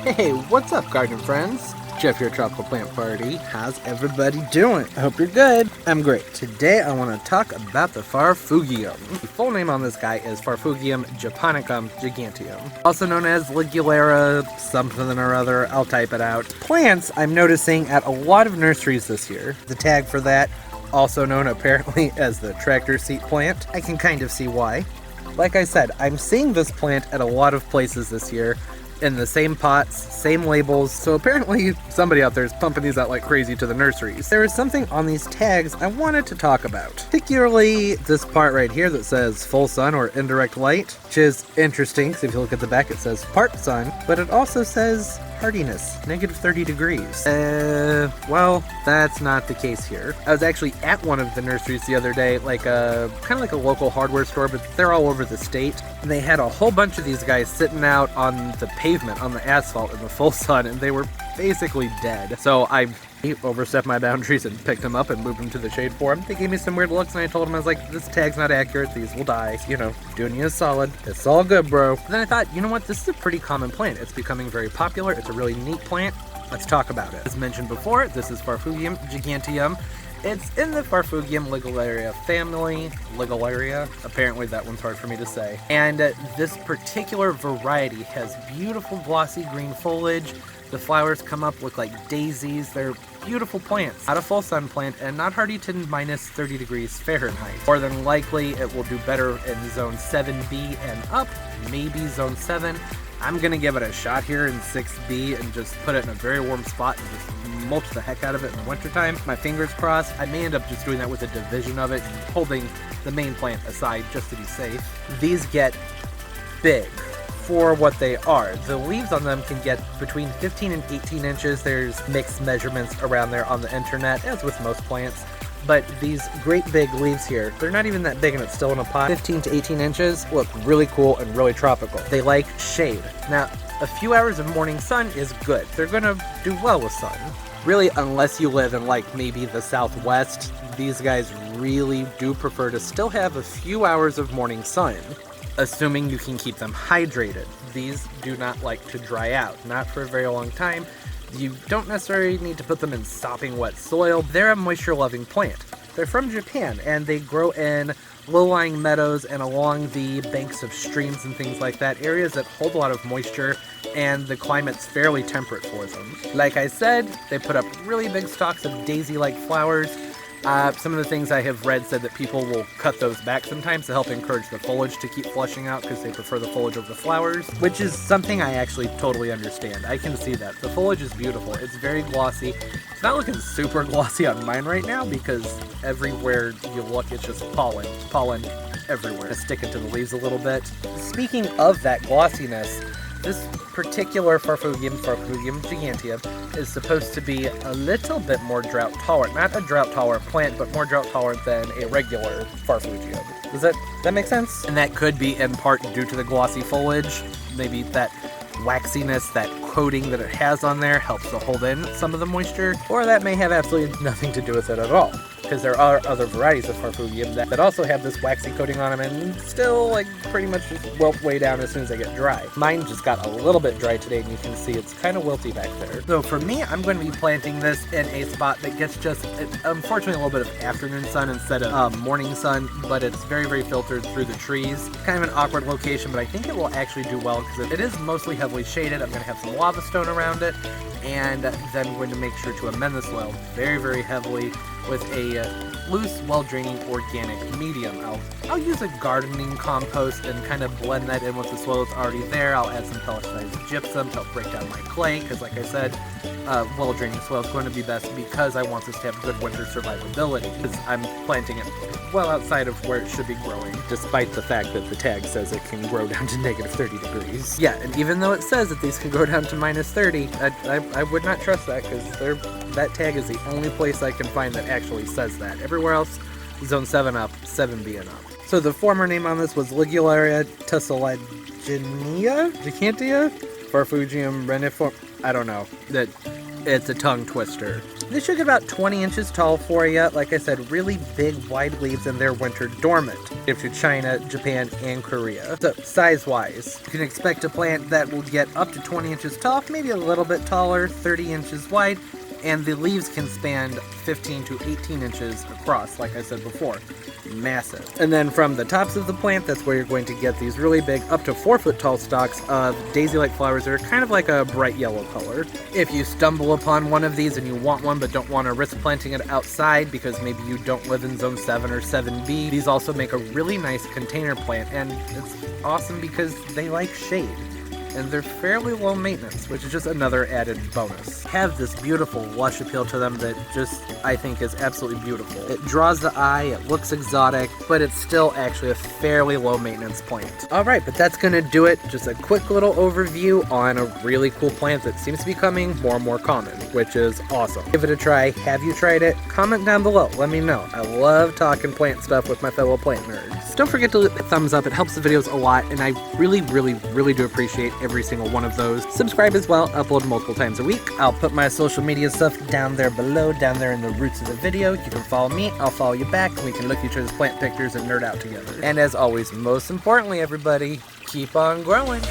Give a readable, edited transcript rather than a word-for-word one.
Hey, what's up, garden friends? Jeff, your tropical plant party. How's everybody doing? I hope you're good. I'm great. Today I want to talk about the Farfugium. The full name on this guy is Farfugium Japonicum Giganteum, also known as Ligulera something or other. I'll type it out. Plants I'm noticing at a lot of nurseries this year. The tag for that, also known apparently as the tractor seat plant. I can kind of see why. Like I said, I'm seeing this plant at a lot of places this year, in the same pots, same labels, so apparently somebody out there is pumping these out like crazy to the nurseries. There is something on these tags I wanted to talk about, particularly this part right here that says full sun or indirect light, which is interesting because if you look at the back it says part sun, but it also says hardiness, -30 degrees. Well, that's not the case here. I was actually at one of the nurseries the other day, like a kind of like a local hardware store, but they're all over the state. And they had a whole bunch of these guys sitting out on the pavement, on the asphalt in the full sun, and they were basically dead. So I overstepped my boundaries and picked them up and moved them to the shade for them. They gave me some weird looks and I told them, I was like, this tag's not accurate, these will die. You know, doing you a solid. It's all good, bro. Then I thought, you know what, this is a pretty common plant. It's becoming very popular. It's a really neat plant. Let's talk about it. As mentioned before, this is Farfugium Giganteum. It's in the Farfugium Ligularia family. Ligularia? Apparently that one's hard for me to say. And this particular variety has beautiful glossy green foliage. The flowers come up, look like daisies. They're beautiful plants. Not a full sun plant and not hardy to -30 degrees Fahrenheit. More than likely, it will do better in zone 7B and up, maybe zone 7. I'm gonna give it a shot here in 6B and just put it in a very warm spot and just mulch the heck out of it in the wintertime. My fingers crossed. I may end up just doing that with a division of it and holding the main plant aside just to be safe. These get big for what they are. The leaves on them can get between 15 and 18 inches. There's mixed measurements around there on the internet, as with most plants. But these great big leaves here, they're not even that big and it's still in a pot. 15 to 18 inches look really cool and really tropical. They like shade. Now, a few hours of morning sun is good. They're gonna do well with sun. Really, unless you live in like maybe the Southwest, these guys really do prefer to still have a few hours of morning sun, assuming you can keep them hydrated. These do not like to dry out, not for a very long time. You don't necessarily need to put them in sopping wet soil. They're a moisture-loving plant. They're from Japan, and they grow in low-lying meadows and along the banks of streams and things like that, areas that hold a lot of moisture, and the climate's fairly temperate for them. Like I said, they put up really big stalks of daisy-like flowers. Some of the things I have read said that people will cut those back sometimes to help encourage the foliage to keep flushing out because they prefer the foliage over the flowers, which is something I actually totally understand. I can see that. The foliage is beautiful. It's very glossy. It's not looking super glossy on mine right now because everywhere you look, it's just pollen. Pollen everywhere. It's sticking to the leaves a little bit. Speaking of that glossiness, this particular Farfugium Giganteum is supposed to be a little bit more drought tolerant. Not a drought tolerant plant, but more drought tolerant than a regular Farfugium. Does that make sense? And that could be in part due to the glossy foliage. Maybe that waxiness, that coating that it has on there helps to hold in some of the moisture, or that may have absolutely nothing to do with it at all. Because there are other varieties of Farfugium that also have this waxy coating on them and still like pretty much just wilt way down as soon as they get dry. Mine just got a little bit dry today and you can see it's kind of wilty back there. So for me, I'm going to be planting this in a spot that gets just, unfortunately, a little bit of afternoon sun instead of morning sun, but it's very, very filtered through the trees. Kind of an awkward location, but I think it will actually do well because it is mostly heavily shaded. I'm going to have some lava stone around it, and then I'm going to make sure to amend the soil very, very heavily with a loose, well-draining organic medium. I'll use a gardening compost and kind of blend that in with the soil that's already there. I'll add some pelletized gypsum to help break down my clay, because like I said, well-draining soil is going to be best because I want this to have good winter survivability, because I'm planting it well outside of where it should be growing, despite the fact that the tag says it can grow down to -30 degrees. Yeah, and even though it says that these can go down to -30, I would not trust that, because that tag is the only place I can find that actually says that. Everywhere else, zone 7 up, 7B and up. So the former name on this was Ligularia tussilagina, Gigantea, Farfugium reniform. I don't know. It's a tongue twister. They should get about 20 inches tall for you. Like I said, really big, wide leaves, and they're winter dormant. If to China, Japan, and Korea. So, size-wise, you can expect a plant that will get up to 20 inches tall, maybe a little bit taller, 30 inches wide, and the leaves can span 15 to 18 inches across, like I said before. Massive. And then from the tops of the plant, that's where you're going to get these really big, up to 4 foot tall stalks of daisy-like flowers that are kind of like a bright yellow color. If you stumble upon one of these and you want one but don't want to risk planting it outside because maybe you don't live in zone 7 or 7B, these also make a really nice container plant, and it's awesome because they like shade. And they're fairly low maintenance, which is just another added bonus. Have this beautiful lush appeal to them that just, I think, is absolutely beautiful. It draws the eye, it looks exotic, but it's still actually a fairly low maintenance plant. Alright, but that's gonna do it. Just a quick little overview on a really cool plant that seems to be becoming more and more common, which is awesome. Give it a try. Have you tried it? Comment down below. Let me know. I love talking plant stuff with my fellow plant nerds. Don't forget to hit the thumbs up. It helps the videos a lot, and I really do appreciate every single one of those. Subscribe as well. Upload multiple times a week. I'll put my social media stuff down there below, down there in the roots of the video. You can follow me, I'll follow you back, and we can look at each other's plant pictures and nerd out together. And as always, most importantly, everybody, keep on growing.